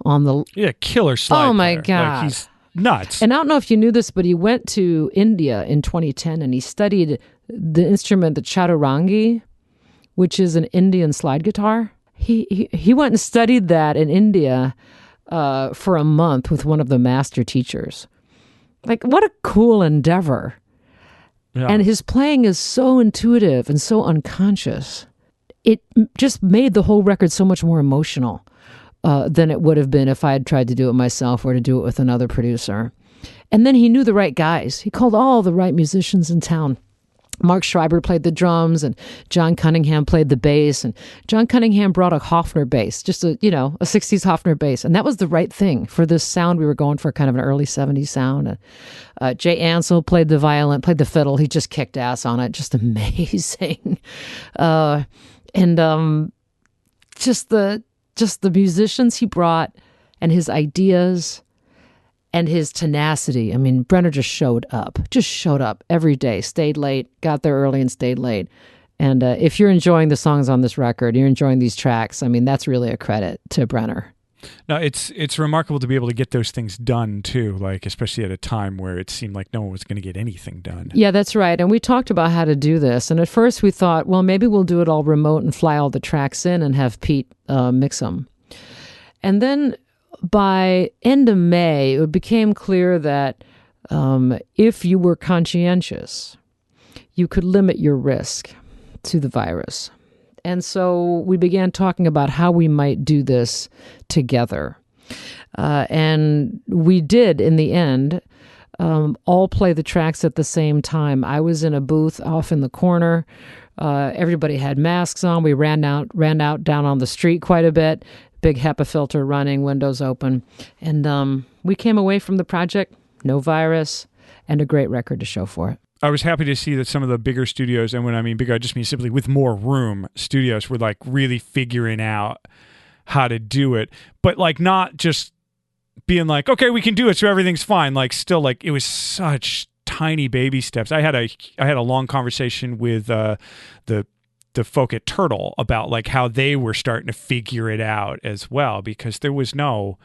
on the... killer slide Oh, my player. God. Like, he's nuts. And I don't know if you knew this, but he went to India in 2010 and he studied the instrument, the chaturanga, which is an Indian slide guitar. He went and studied that in India for a month with one of the master teachers. Like, what a cool endeavor. Yeah. And his playing is so intuitive and so unconscious. It just made the whole record so much more emotional than it would have been if I had tried to do it myself or to do it with another producer. And then he knew the right guys. He called all the right musicians in town. Mark Schreiber played the drums, and John Cunningham played the bass. And John Cunningham brought a Hofner bass, just a 60s Hofner bass. And that was the right thing for this sound. We were going for kind of an early 70s sound. Jay Ansel played the violin, played the fiddle. He just kicked ass on it. Just amazing. Just the musicians he brought and his ideas and his tenacity. I mean, Brenner just showed up every day, stayed late, got there early and stayed late. And if you're enjoying the songs on this record, you're enjoying these tracks, I mean, that's really a credit to Brenner. No, it's remarkable to be able to get those things done too, like especially at a time where it seemed like no one was going to get anything done. Yeah, that's right. And we talked about how to do this. And at first we thought, well, maybe we'll do it all remote and fly all the tracks in and have Pete mix them. And then by end of May, it became clear that if you were conscientious, you could limit your risk to the virus. And so we began talking about how we might do this together. And we did, in the end, all play the tracks at the same time. I was in a booth off in the corner. Everybody had masks on. We ran out down on the street quite a bit. Big HEPA filter running, windows open. And we came away from the project, no virus, and a great record to show for it. I was happy to see that some of the bigger studios, and when I mean bigger, I just mean simply with more room, studios were like really figuring out how to do it, but like not just being like, okay, we can do it, so everything's fine. Like still, like it was such tiny baby steps. I had a long conversation with the folk at Turtle about like how they were starting to figure it out as well, because there was no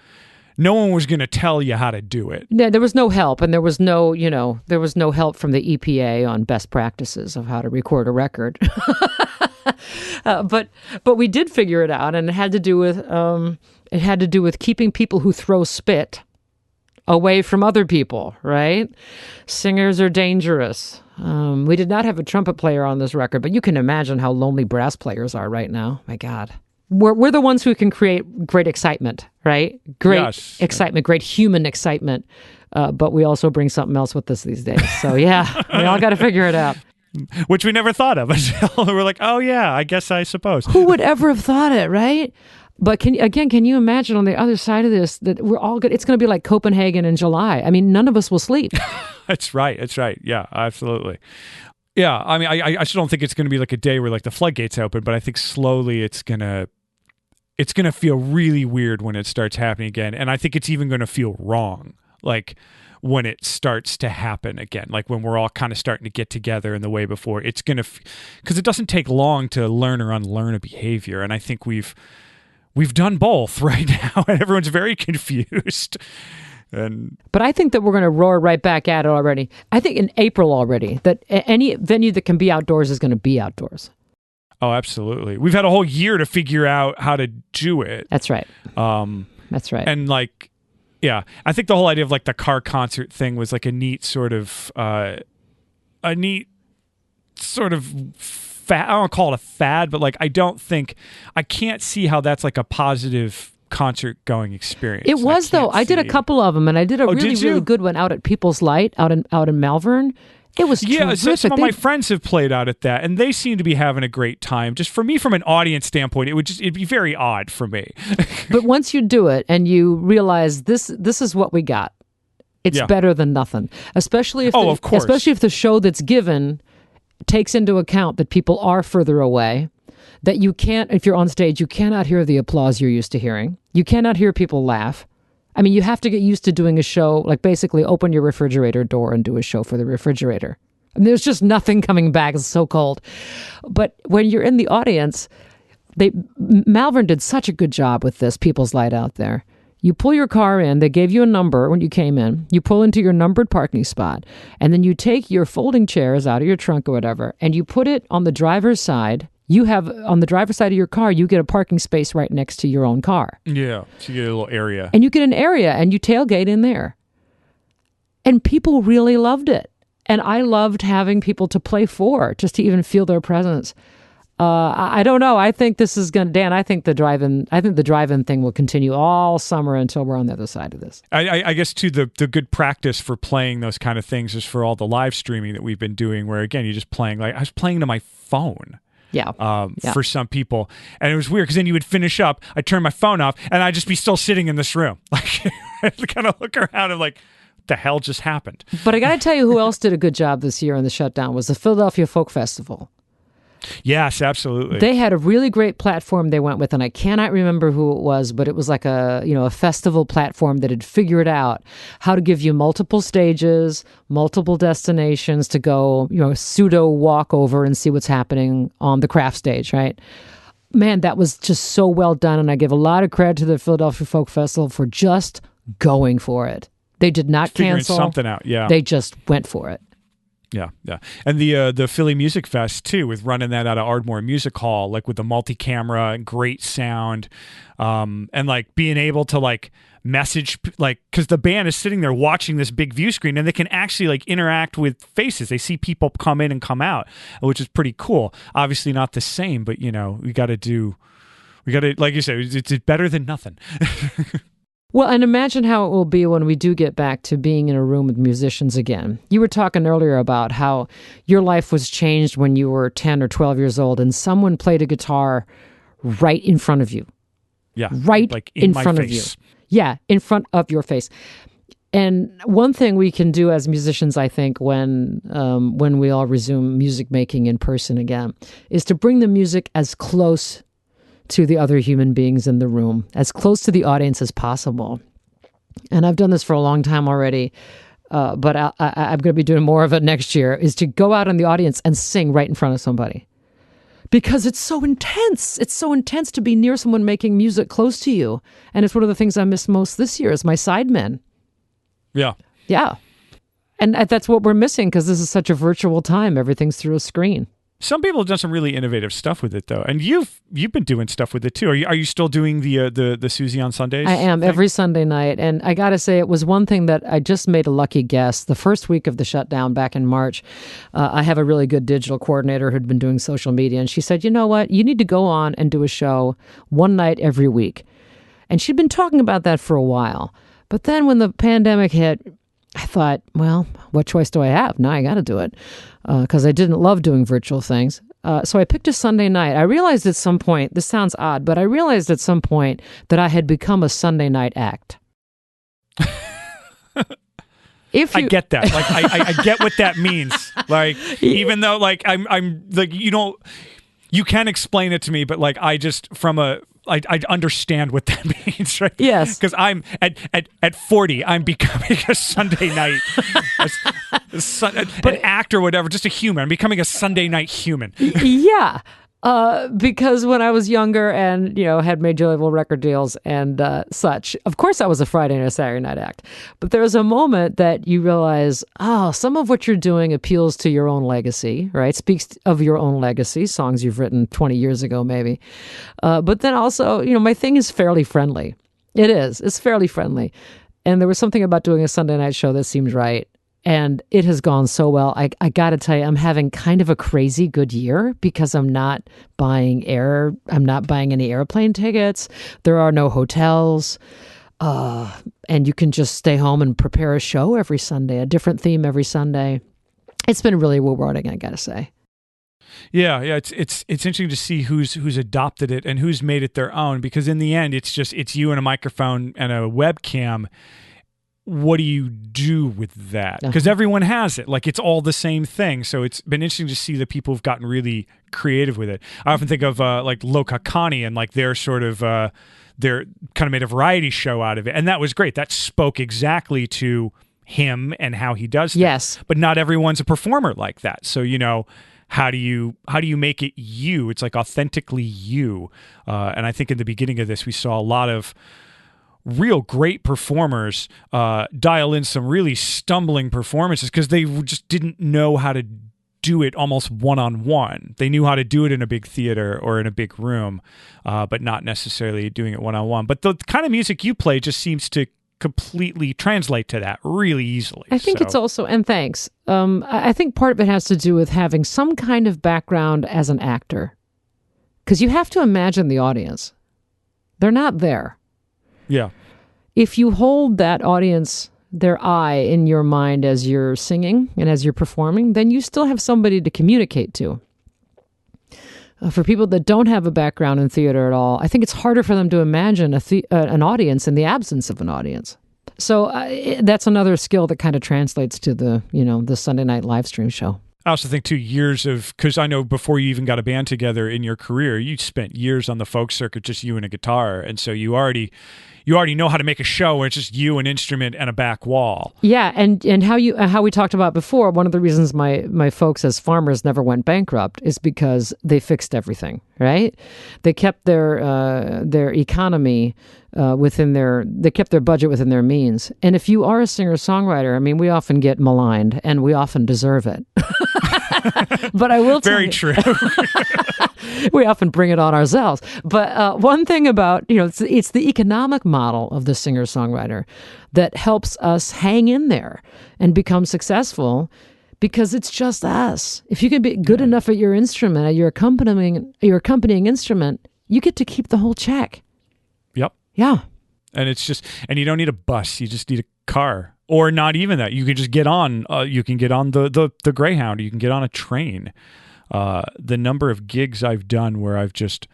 one was going to tell you how to do it. Yeah, there was no help, and there was no help from the EPA on best practices of how to record a record. But we did figure it out, and it had to do with keeping people who throw spit away from other people, right? Singers are dangerous. We did not have a trumpet player on this record, but you can imagine how lonely brass players are right now. My God. We're the ones who can create great excitement, right? Great excitement, great human excitement. But we also bring something else with us these days. So yeah, we all got to figure it out. Which we never thought of until we're like, oh yeah, I guess I suppose. Who would ever have thought it, right? But can you imagine on the other side of this that we're all good? It's going to be like Copenhagen in July. I mean, none of us will sleep. That's right. Yeah, absolutely. Yeah, I mean, I just don't think it's going to be like a day where like the floodgates open, but I think slowly it's gonna feel really weird when it starts happening again, and I think it's even going to feel wrong, like when it starts to happen again, like when we're all kind of starting to get together in the way before. It's going to, because it doesn't take long to learn or unlearn a behavior, and I think we've done both right now, and everyone's very confused. But I think that we're going to roar right back at it already. I think in April already that any venue that can be outdoors is going to be outdoors. Oh, absolutely. We've had a whole year to figure out how to do it. That's right. That's right. And like, yeah, I think the whole idea of like the car concert thing was like a neat sort of fad. I don't want to call it a fad, but like I can't see how that's like a positive concert going experience. It was though. I did a couple of them, and I did a really good one out at People's Light out in Malvern. It was terrific. Some of my friends have played out at that, and they seem to be having a great time. Just for me, from an audience standpoint, it'd be very odd for me. But once you do it and you realize this is what we got, it's better than nothing. Especially if the show that's given takes into account that people are further away, that you can't, if you're on stage, you cannot hear the applause you're used to hearing. You cannot hear people laugh. I mean, you have to get used to doing a show, like basically open your refrigerator door and do a show for the refrigerator. I mean, there's just nothing coming back. It's so cold. But when you're in the audience, Malvern did such a good job with this People's Light out there. You pull your car in. They gave you a number when you came in. You pull into your numbered parking spot, and then you take your folding chairs out of your trunk or whatever, and you put it on the driver's side. You have, on the driver's side of your car, you get a parking space right next to your own car. Yeah, so you get a little area. And you get an area, and you tailgate in there. And people really loved it. And I loved having people to play for, just to even feel their presence. I don't know. I think this is going to, Dan, I think the drive-in thing will continue all summer until we're on the other side of this. I guess, too, the good practice for playing those kind of things is for all the live streaming that we've been doing, where, again, you're just playing, like, I was playing to my phone. For some people. And it was weird because then you would finish up, I'd turn my phone off, and I'd just be still sitting in this room. Like, I'd kind of look around and like, what the hell just happened? But I got to tell you who else did a good job this year in the shutdown was the Philadelphia Folk Festival. Yes, absolutely. They had a really great platform they went with, and I cannot remember who it was, but it was like a festival platform that had figured out how to give you multiple stages, multiple destinations to go, pseudo walk over and see what's happening on the craft stage, right? Man, that was just so well done, and I give a lot of credit to the Philadelphia Folk Festival for just going for it. They did not cancel. Figuring something out, yeah. They just went for it. Yeah. And the Philly Music Fest, too, with running that out of Ardmore Music Hall, like with the multi-camera and great sound, and like being able to like message, like, because the band is sitting there watching this big view screen, and they can actually like interact with faces. They see people come in and come out, which is pretty cool. Obviously not the same, but, we got to, like you said, it's better than nothing. Well, and imagine how it will be when we do get back to being in a room with musicians again. You were talking earlier about how your life was changed when you were 10 or 12 years old and someone played a guitar right in front of you. Yeah. Right like in front of you. Yeah, in front of your face. And one thing we can do as musicians, I think, when we all resume music making in person again, is to bring the music as close to the other human beings in the room, as close to the audience as possible. And I've done this for a long time already, but I'm going to be doing more of it next year, is to go out in the audience and sing right in front of somebody. Because it's so intense. It's so intense to be near someone making music close to you. And it's one of the things I miss most this year is my sidemen. Yeah. Yeah. And that's what we're missing because this is such a virtual time. Everything's through a screen. Some people have done some really innovative stuff with it, though, and you've been doing stuff with it too. Are you still doing the Susie on Sundays? I am thing? every Sunday night, and I got to say, it was one thing that I just made a lucky guess. The first week of the shutdown back in March, I have a really good digital coordinator who'd been doing social media, and she said, "You know what? You need to go on and do a show one night every week." And she'd been talking about that for a while, but then when the pandemic hit, I thought, well, what choice do I have? Now I got to do it because I didn't love doing virtual things. So I picked a Sunday night. I realized at some point, this sounds odd, but I realized at some point that I had become a Sunday night act. I get that. Like, I get what that means. Like, even though, like, I'm like, you can explain it to me, but like, I just I understand what that means, right? Yes. Because I'm at 40, I'm becoming a Sunday night, an actor or whatever, just a human. I'm becoming a Sunday night human. Yeah. Because when I was younger and, had major label record deals and such, of course I was a Friday and a Saturday night act. But there was a moment that you realize, some of what you're doing appeals to your own legacy, right? Speaks of your own legacy, songs you've written 20 years ago, maybe. But then also, my thing is fairly friendly. It is. It's fairly friendly. And there was something about doing a Sunday night show that seemed right. And it has gone so well. I got to tell you, I'm having kind of a crazy good year because I'm not buying any airplane tickets. There are no hotels. And you can just stay home and prepare a show every Sunday, a different theme every Sunday. It's been really rewarding, I got to say. Yeah, it's interesting to see who's adopted it and who's made it their own, because in the end, it's you and a microphone and a webcam. What do you do with that? Because everyone has it. Like, it's all the same thing. So it's been interesting to see that people have gotten really creative with it. I often think of like Loka Kani and like their sort of they're kind of made a variety show out of it, and that was great. That spoke exactly to him and how he does things. Yes, but not everyone's a performer like that. So how do you make it you? It's like authentically you. And I think in the beginning of this, we saw a lot of real great performers dial in some really stumbling performances because they just didn't know how to do it almost one-on-one. They knew how to do it in a big theater or in a big room, but not necessarily doing it one-on-one. But the kind of music you play just seems to completely translate to that really easily. I think it's also, and thanks, I think part of it has to do with having some kind of background as an actor. Because you have to imagine the audience. They're not there. Yeah. If you hold that audience, their eye in your mind as you're singing and as you're performing, then you still have somebody to communicate to. For people that don't have a background in theater at all, I think it's harder for them to imagine an audience in the absence of an audience. So that's another skill that kind of translates to the Sunday night live stream show. I also think 2 years because I know before you even got a band together in your career, you spent years on the folk circuit, just you and a guitar. And so you already know how to make a show where it's just you, an instrument, and a back wall. Yeah, and how we talked about before, one of the reasons my folks as farmers never went bankrupt is because they fixed everything, right? They kept their economy they kept their budget within their means. And if you are a singer-songwriter, I mean, we often get maligned, and we often deserve it. But I will tell you, very true. We often bring it on ourselves. But one thing about, it's the economic model of the singer-songwriter that helps us hang in there and become successful, because it's just us. If you can be good enough at your instrument, at your accompanying instrument, you get to keep the whole check. Yep. Yeah. And you don't need a bus. You just need a car. Or not even that. You can just get on. You can get on the Greyhound. You can get on a train. The number of gigs I've done where I've just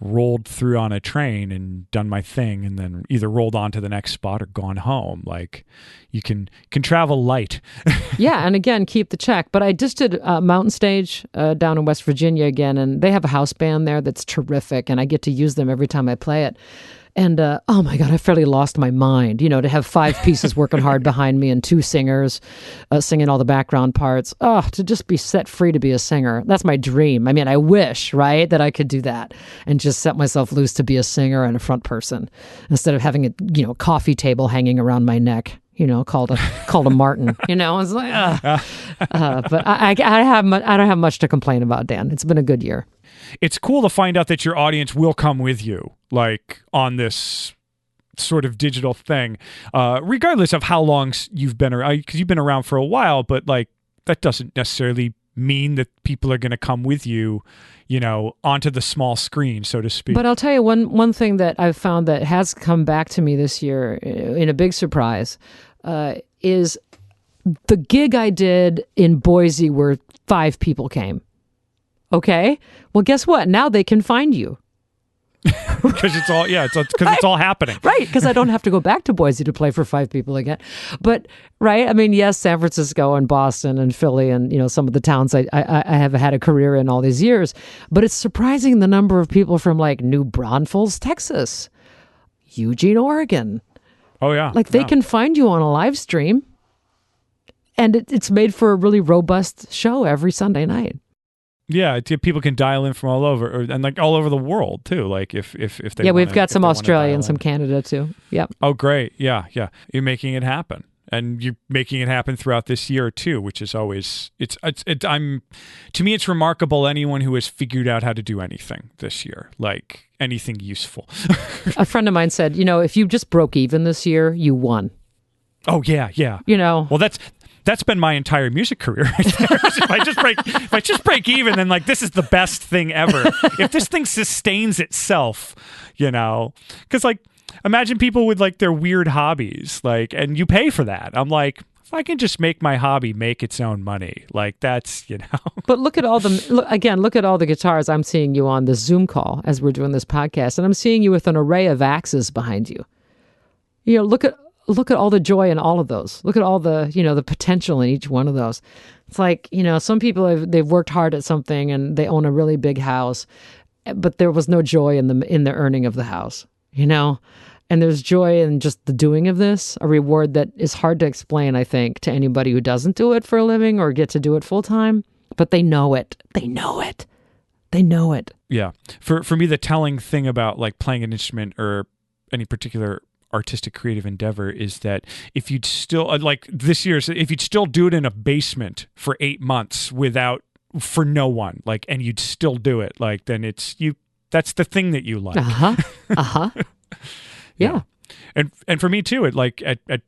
rolled through on a train and done my thing, and then either rolled on to the next spot or gone home. Like, you can travel light. Yeah, and again, keep the check. But I just did Mountain Stage down in West Virginia again, and they have a house band there that's terrific, and I get to use them every time I play it. And, oh my God, I fairly lost my mind, to have 5 pieces working hard behind me and 2 singers singing all the background parts. Oh, to just be set free to be a singer. That's my dream. I mean, I wish, right, that I could do that and just set myself loose to be a singer and a front person instead of having a, coffee table hanging around my neck. called a Martin. It's like, but I don't have much to complain about, Dan. It's been a good year. It's cool to find out that your audience will come with you, like on this sort of digital thing, regardless of how long you've been around, because you've been around for a while, but like that doesn't necessarily mean that people are going to come with you, onto the small screen, so to speak. But I'll tell you one thing that I've found that has come back to me this year in a big surprise, is the gig I did in Boise where 5 people came. Okay? Well, guess what? Now they can find you. Because it's all happening. Right, because I don't have to go back to Boise to play for 5 people again. But, right, I mean, yes, San Francisco and Boston and Philly and, some of the towns I have had a career in all these years. But it's surprising the number of people from, like, New Braunfels, Texas, Eugene, Oregon. Oh, yeah. Like, they can find you on a live stream. And it's made for a really robust show every Sunday night. Yeah, people can dial in from all over, and like all over the world too. Like if they we've got some Australia and some Canada too. Yep. Oh, great. Yeah. You're making it happen, and you're making it happen throughout this year too, which is always to me it's remarkable. Anyone who has figured out how to do anything this year, like anything useful. A friend of mine said, if you just broke even this year, you won. Oh yeah. Well, that's been my entire music career right there. If I just break even, then like this is the best thing ever. If this thing sustains itself, because like imagine people with like their weird hobbies, like, and you pay for that. I'm like, if I can just make my hobby make its own money, like that's, But look at all the guitars I'm seeing you on the Zoom call as we're doing this podcast, and I'm seeing you with an array of axes behind you. Look at all the joy in all of those. Look at all the, the potential in each one of those. It's like, some people they've worked hard at something and they own a really big house, but there was no joy in the earning of the house, and there's joy in just the doing of this, a reward that is hard to explain, I think, to anybody who doesn't do it for a living or get to do it full time, but they know it. They know it. They know it. Yeah. For me, the telling thing about like playing an instrument or any particular artistic creative endeavor is that if you'd still like this year, if you'd still do it in a basement for 8 months for no one, like, and you'd still do it, like, then that's the thing that you like. Yeah. And for me too, it like at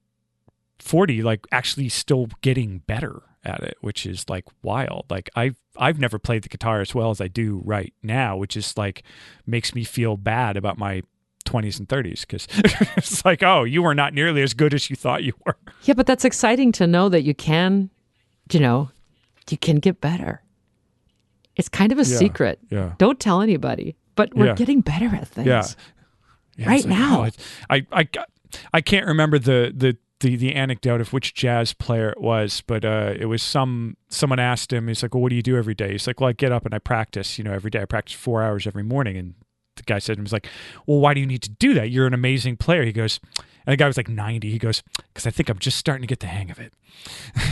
40, like actually still getting better at it, which is like wild. Like I've never played the guitar as well as I do right now, which is like makes me feel bad about my 20s and 30s, because it's like, oh, you were not nearly as good as you thought you were. Yeah, but that's exciting to know that you can get better. It's kind of a secret. Yeah. Don't tell anybody, but we're getting better at things. Yeah, right now. I can't remember the anecdote of which jazz player it was, but it was someone asked him, he's like, well, what do you do every day? He's like, well, I get up and I practice, every day. I practice 4 hours every morning. And the guy said to him, he's like, well, why do you need to do that? You're an amazing player. He goes, and the guy was like 90. He goes, because I think I'm just starting to get the hang of it.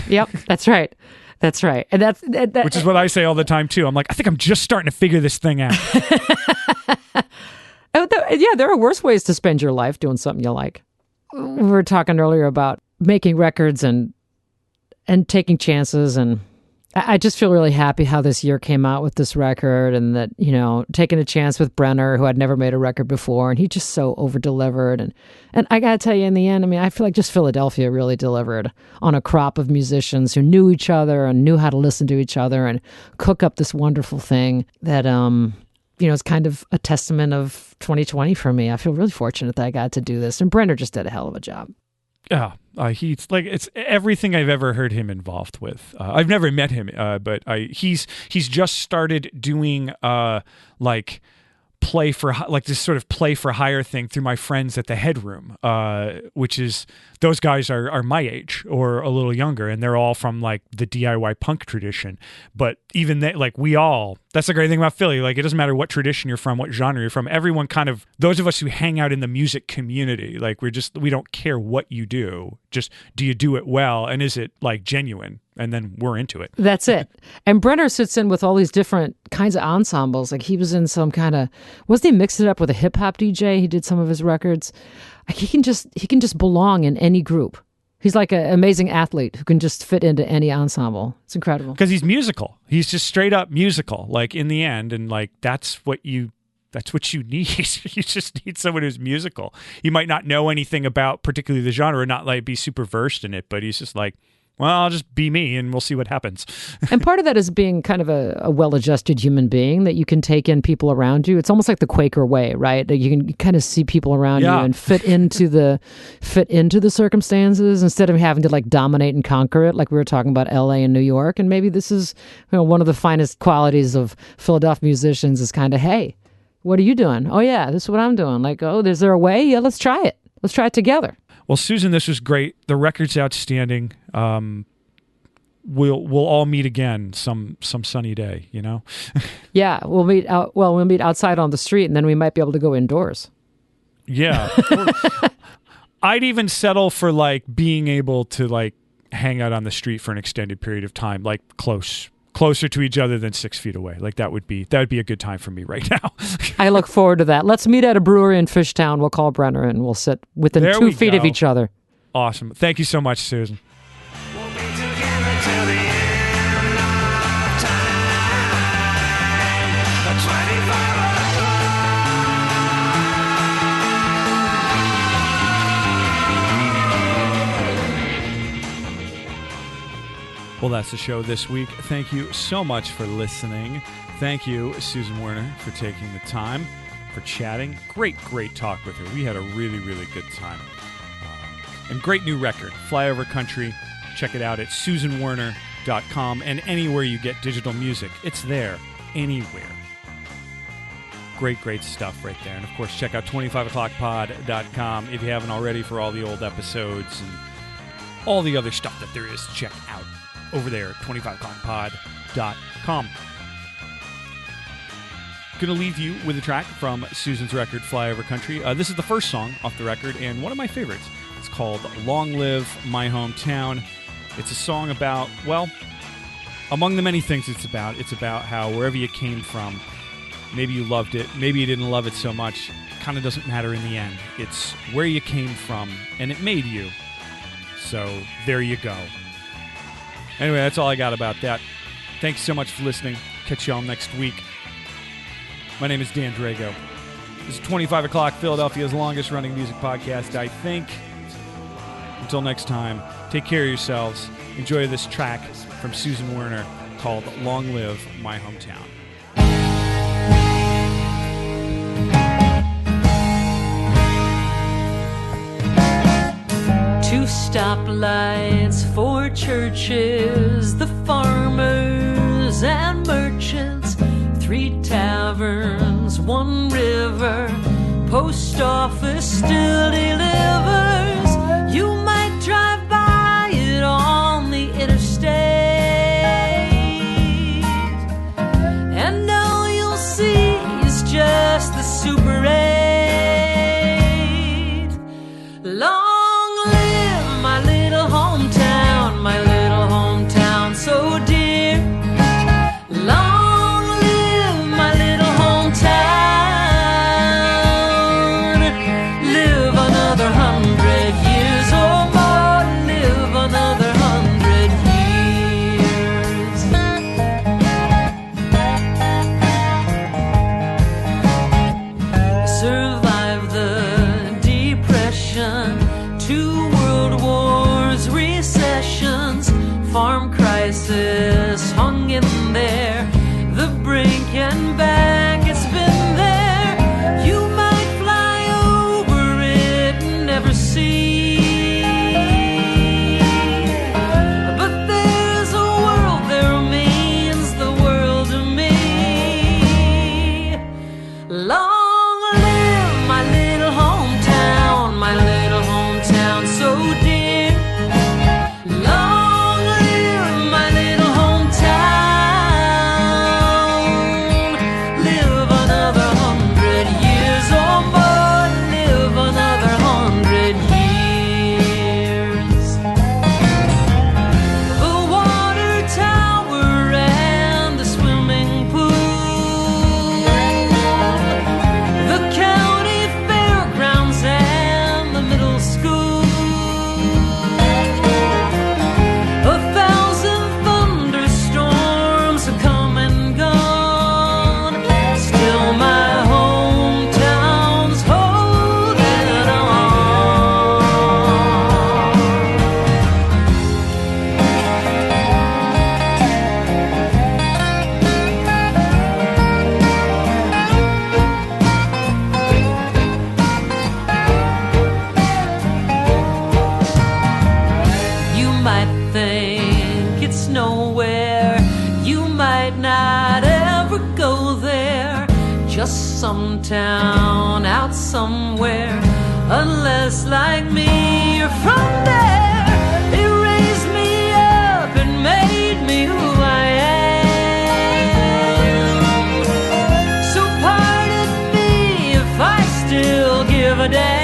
Yep, that's right. That's right. And that's which is what I say all the time too. I'm like, I think I'm just starting to figure this thing out. There are worse ways to spend your life doing something you like. We were talking earlier about making records and taking chances, and I just feel really happy how this year came out with this record, and that, taking a chance with Brenner, who had never made a record before, and he just so over-delivered. And I got to tell you, in the end, I mean, I feel like just Philadelphia really delivered on a crop of musicians who knew each other and knew how to listen to each other and cook up this wonderful thing that, is kind of a testament of 2020 for me. I feel really fortunate that I got to do this, and Brenner just did a hell of a job. Yeah, he's like, it's everything I've ever heard him involved with. I've never met him, but he's just started doing like play for hire thing through my friends at the Headroom, which is, those guys are my age or a little younger, and they're all from like the DIY punk tradition. But even they, like, that's the great thing about Philly. Like, it doesn't matter what tradition you're from, what genre you're from. Everyone kind of, those of us who hang out in the music community, like, we don't care what you do. Just, do you do it well? And is it like genuine? And then we're into it. That's it. And Brenner sits in with all these different kinds of ensembles. Like, he was in some kind of, wasn't he mixed it up with a hip hop DJ? He did some of his records. He can just belong in any group. He's like an amazing athlete who can just fit into any ensemble. It's incredible. Because he's musical. He's just straight up musical, like in the end. And like, that's what you need. You just need someone who's musical. You might not know anything about particularly the genre or not like be super versed in it, but he's just like, well, I'll just be me and we'll see what happens. And part of that is being kind of a well-adjusted human being that you can take in people around you. It's almost like the Quaker way, right? That you can kind of see people around you and fit into the circumstances instead of having to like dominate and conquer it, like we were talking about LA and New York. And maybe this is, you know, one of the finest qualities of Philadelphia musicians is kind of, hey, what are you doing? Oh yeah, this is what I'm doing. Like, oh, is there a way? Yeah, let's try it. Let's try it together. Well, Susan, this was great. The record's outstanding. We'll all meet again some sunny day, you know? Yeah, we'll meet outside on the street, and then we might be able to go indoors. Yeah. I'd even settle for like being able to like hang out on the street for an extended period of time, like closer to each other than 6 feet away. Like that would be a good time for me right now. I look forward to that. Let's meet at a brewery in Fishtown. We'll call Brenner and we'll sit within 2 feet of each other. Awesome. Thank you so much, Susan. We'll be together till the end of time. 25 Well, that's the show this week. Thank you so much for listening. Thank you, Susan Werner, for taking the time, for chatting. Great talk with her. We had a really, really good time. And great new record, Flyover Country. Check it out at susanwerner.com and anywhere you get digital music. It's there, anywhere. Great stuff right there. And, of course, check out 25o'clockpod.com if you haven't already for all the old episodes and all the other stuff that there is to check out over there at 25o'clockpod.com. Going to leave you with a track from Susan's record, Flyover Country. This is the first song off the record and one of my favorites. It's called Long Live My Hometown. It's a song about, well, among the many things it's about how wherever you came from, maybe you loved it, maybe you didn't love it so much, it kind of doesn't matter in the end. It's where you came from, and it made you. So there you go. Anyway, that's all I got about that. Thanks so much for listening. Catch y'all next week. My name is Dan Drago. This is 25 O'Clock, Philadelphia's longest-running music podcast, I think. Until next time, take care of yourselves. Enjoy this track from Susan Werner called Long Live My Hometown. 2 stoplights, 4 churches, the farmers and merchants, 3 taverns, 1 river, post office still delivers. You might drive by it on the interstate, and all you'll see is just the Super 8. Long live my little hometown so dear. Long live my little hometown. Live another 100 years or more. Live another 100 years. Survive the Depression, 2 world wars, recessions, farm crisis, hung in there, the brink and back, it's been there. You might fly over it and never see, but there's a world there means the world to me. Long live my little hometown so dear. Long live my little hometown. just some town out somewhere. Unless, like me, you're from there. It raised me up and made me who I am. So pardon me if I still give a damn.